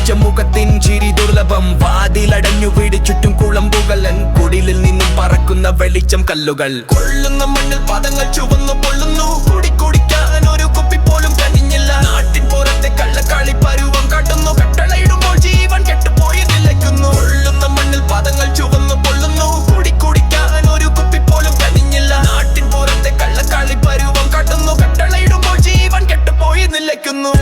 വടിച്ച മുഖത്തിൻ ചിരി ദുർലഭം. വാതിലടഞ്ഞു വീട് ചുറ്റും കുളമ്പുകളൻ. കുടിലിൽ നിന്നും പറക്കുന്ന വെളിച്ചം കല്ലുകൾ. കൊള്ളുന്ന മണ്ണിൽ പാദങ്ങൾ ചുവന്നു പൊള്ളുന്നു. കുടിക്കാൻ ഒരു കുപ്പി പോലും കനിഞ്ഞില്ല. നാട്ടിൻ പുറത്തെ കള്ളക്കളി പരുവം കാട്ടുന്നു. കട്ടളയിടുമ്പോൾ ജീവൻ കെട്ടുപോയി നിലയ്ക്കുന്നു. കൊള്ളുന്ന മണ്ണിൽ പാദങ്ങൾ ചുവന്നു പൊള്ളുന്നു. കുടിക്കാൻ ഒരു കുപ്പി പോലും കനിഞ്ഞില്ല. നാട്ടിൻ പുറത്തെ കള്ളക്കളി പരുവം കാട്ടുന്നു. കട്ടളയിടുമ്പോൾ ജീവൻ കെട്ടുപോയി നിലയ്ക്കുന്നു.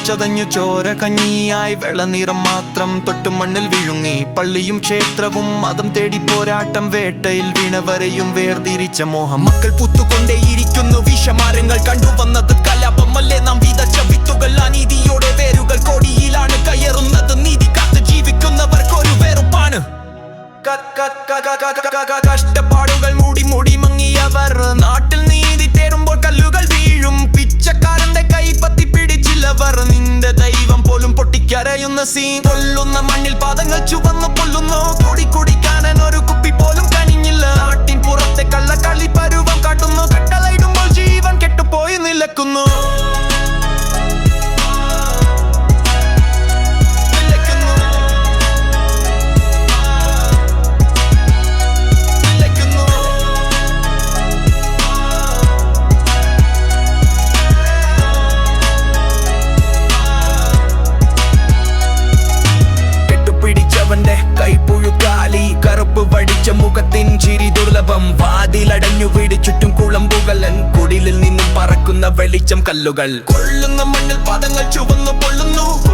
ചതഞ്ഞു ചോര കഞ്ഞിയായി വെള്ളനിറം മാത്രം തൊട്ടു മണ്ണിൽ വിഴുങ്ങി. പള്ളിയും ക്ഷേത്രവും മതം തേടി പോരാട്ടം. വേട്ടയിൽ വീണവരെയും വേർതിരിച്ച മോഹം. മക്കൾ പുത്തുകൊണ്ടേയിരിക്കുന്നു. വിഷമാരങ്ങൾ കണ്ടുവന്നത് കലാപമല്ലേ നാം വിതച്ച വിത്തുകൾ. അനീതിയോടെ വേരുകൾ കോടിയിലാണ് കയറുന്നത്. നീതി കാത്ത് ജീവിക്കുന്നവർക്കൊരു വെറുപ്പാണ്. കഷ്ടപ്പാടുകൾ മൂടി മങ്ങിയവർ. നാട്ടിൽ നീതി തേടുമ്പോൾ കല്ലുകൾ വീഴും. പിച്ചക്കാരന്റെ കൈപ്പത്തി പിടിച്ചില്ലവർ. നിന്റെ ദൈവം പോലും പൊട്ടിക്കരയുന്ന സീൻ. കൊല്ലുന്ന മണ്ണിൽ പാദങ്ങൾ ചുവന്നു പൊള്ളുന്നു. കുടിക്കാൻ ഒരു കുപ്പി പോലും കനിഞ്ഞില്ല. നാട്ടിൻ പുറത്തെ കള്ളക്കളി പരുവം കാട്ടുന്നു. കട്ടളയിടുമ്പോൾ ജീവൻ കെട്ടുപോയി നിലക്കുന്നു. കറുപ്പ് വടിച്ച മുഖത്തിൻ ചിരി ദുർലഭം. വാതിലടഞ്ഞു വീട് ചുറ്റും കുളമ്പുകളൻ. കുടിലിൽ നിന്നും പറക്കുന്ന വെളിച്ചം കല്ലുകൾ. കൊള്ളുന്ന മണ്ണിൽ പാദങ്ങൾ ചുവന്നു പൊള്ളുന്നു.